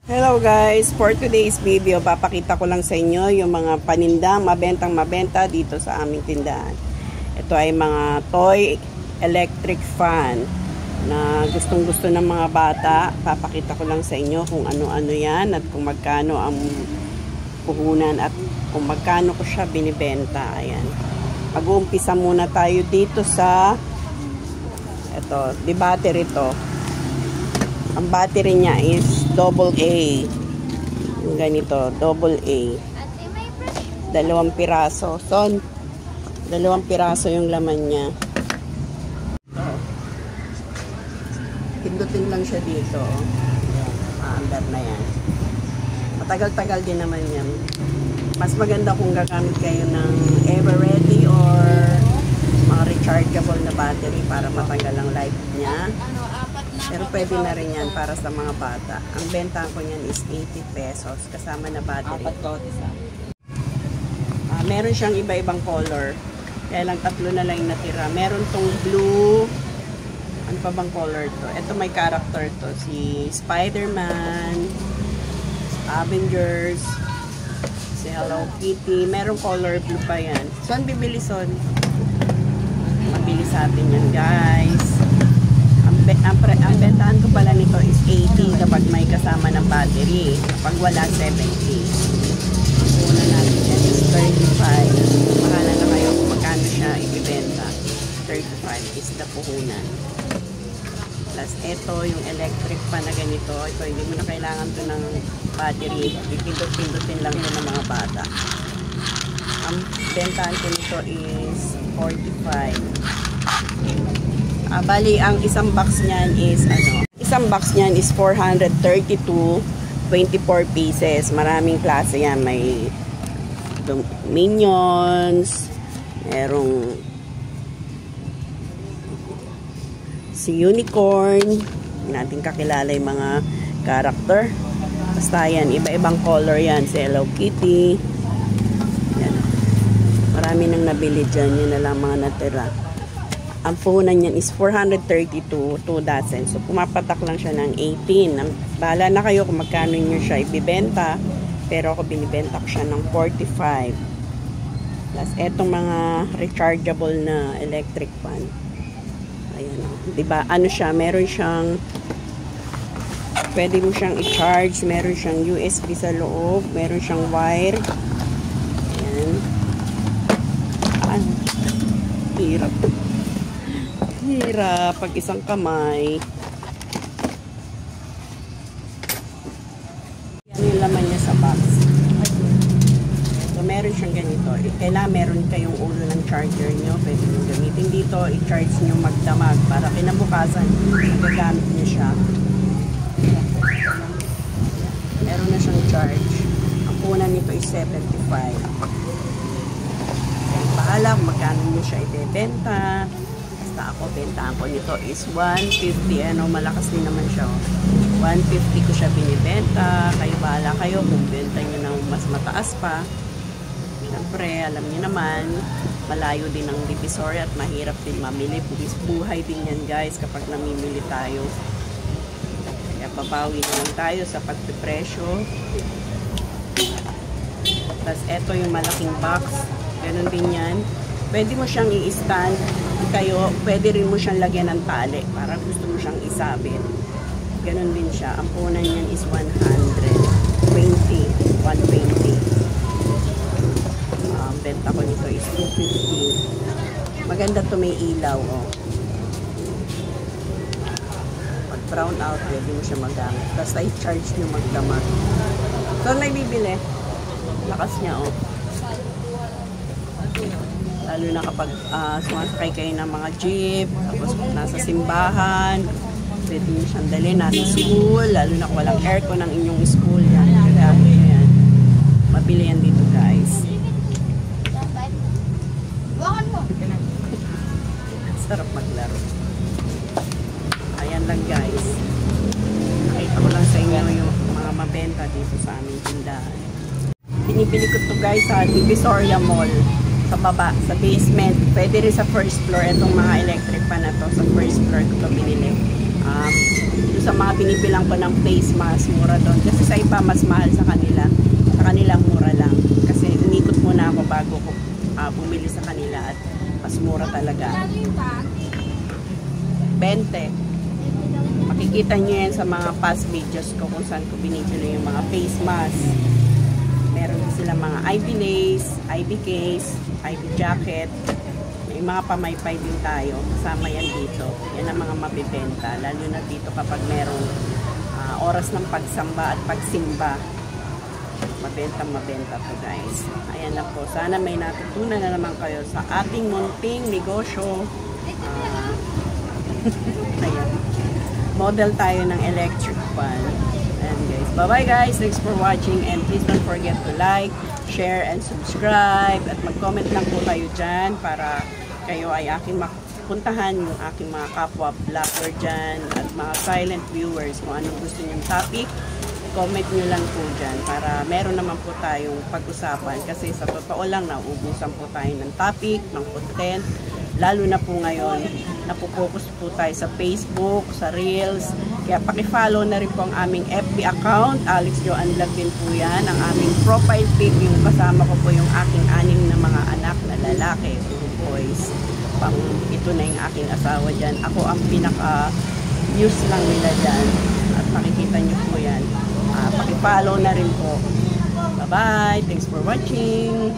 Hello guys, for today's video, papakita ko lang sa inyo yung mga panindang mabenta dito sa aming tindahan. Ito ay mga toy electric fan na gustong gusto ng mga bata. Papakita ko lang sa inyo kung ano-ano yan at kung magkano ang puhunan at kung magkano ko siya binibenta. Ayan. Mag-uumpisa muna tayo dito sa ito, di battery to. Ang battery niya is AA. Yung ganito, AA. Dalawang piraso. So, dalawang piraso yung laman niya. Pindutin lang siya dito. Under na yan. Matagal-tagal din naman yan. Mas maganda kung gagamit kayo ng ever-ready or mga rechargeable na battery para matagal ang life niya. Pero pwede na rin yan para sa mga bata. Ang benta ko niyan is 80 pesos kasama na battery. Meron siyang iba-ibang color. Kaya lang tatlo na lang yung natira. Meron tong blue. Ano pa bang color to? Ito may character to. Si Spider-Man, Avengers, si Hello Kitty. Meron color blue pa yan. Son, bibili son. Mabili sa atin yan guys. Ang bentahan ko pala nito is 80 kapag may kasama ng battery. Kapag wala, 70. Una natin yan is 35. Mahala na kayo kung magkano siya ibibenta. 35 is the puhunan. Plus, ito yung electric pa na ganito. Ito, hindi mo na kailangan to ng battery. Ipindot-pindutin lang ito ng mga bata. Ang bentahan ko nito is 45. Bali, ang isang box niyan is isang box niyan is 432, 24 pieces. Maraming klase yan. May Minions, merong si Unicorn. Hindi natin kakilala yung mga character. Basta yan, iba-ibang color yan. Si Hello Kitty. Yan. Marami nang nabili dyan. Yun na lang mga natira. Ang puhunan niyan is 432, 2 dozen. So, pumapatak lang siya ng 18. Bahala na kayo kung magkano nyo siya ibibenta. Pero ako binibenta ko siya ng 45. Plus, etong mga rechargeable na electric fan. Ayan o. Diba? Ano siya? Meron siyang pwede mo siyang i-charge. Meron siyang USB sa loob. Meron siyang wire. Ayan. Hirap. Hirap pag isang kamay. Yan yung laman niya sa box. So, meron siyang ganito. Kailangan meron kayong ulo ng charger nyo. Pwede nyo gamitin dito. I-charge nyo magdamag para kinabukasan magagamit nyo siya. Meron na siyang charge. Ang punan nito is 75. Bahala kung magkano nyo siya ibebenta. Ako, bentahan ko nito is 150. Malakas din naman siya. 150 ko siya binibenta. Kayo bahala kayo kung benta nyo ng mas mataas pa. Siyempre, alam niyo naman, malayo din ang Divisoria at mahirap din mamili. Buhay din yan guys kapag namimili tayo. Kaya babawi na lang tayo sa pagpipresyo. Tapos eto yung malaking box. Ganun din yan. Pwede mo siyang i-stand kayo, pwede rin mo siyang lagyan ng tali para gusto mo siyang isabit. Ganon din siya. Ang punan niyan is 120. Benta ko nito is 250. Maganda to, may ilaw. Pag brown out, pwede mo siya magamit. Basta i-charge nyo magdamag. So, may bibili. Lakas niya, lalo na kapag sumasakay kayo ng mga jeep, tapos nasa simbahan, pwede nyo siyang dalhin nasa school, lalo na kung walang aircon ng inyong school. Yan. Kaya, yan. Mabili yan dito, guys. Sarap maglaro. Ayan lang, guys. Nakita ko lang sa inyo yung mga mabenta dito sa aming tindahan. Pinipili ko to guys sa Divisoria Mall. Sa baba, sa basement. Pwede rin sa first floor. Itong mga electric pa na to. Sa first floor ko to binili. Yung sa mga binibilang ko ng face mask, mura doon. Kasi sa iba, mas mahal sa kanila. Sa kanila, mura lang. Kasi inikot muna ako bago ko bumili sa kanila at mas mura talaga. 20. Makikita nyo yan sa mga past videos ko kung saan ko binibili yung mga face mask. Meron din sila mga IV lace, IV case, IV jacket. May mga pamaypay din tayo. Kasama yan dito. Yan ang mga mabibenta. Lalo na dito kapag merong oras ng pagsamba at pagsimba. Mabenta to guys. Ayan na po. Sana may natutunan na naman kayo sa ating munting negosyo. Ayan. Model tayo ng electric fan. Ayan guys. Bye bye guys. Thanks for watching and please don't forget to like, share, and subscribe. At mag-comment lang po kayo dyan para kayo ay aking mapuntahan yung aking mga kapwa vlogger dyan at mga silent viewers kung anong gusto nyong topic. Comment nyo lang po dyan para meron naman po tayong pag-usapan kasi sa totoo lang nauubusan po tayo ng topic, ng content. Lalo na po ngayon, napopokus po tayo sa Facebook, sa Reels. Kaya paki-follow na rin po ang aming FB account, Alex Joanne Vlog din po yan. Ang aming profile pic, yung kasama ko po yung aking 6 na mga anak na lalaki, puro boys. Ito na yung aking asawa dyan. Ako ang pinaka-news lang nila dyan. At makikita nyo po yan. Paki-follow na rin po. Bye-bye. Thanks for watching.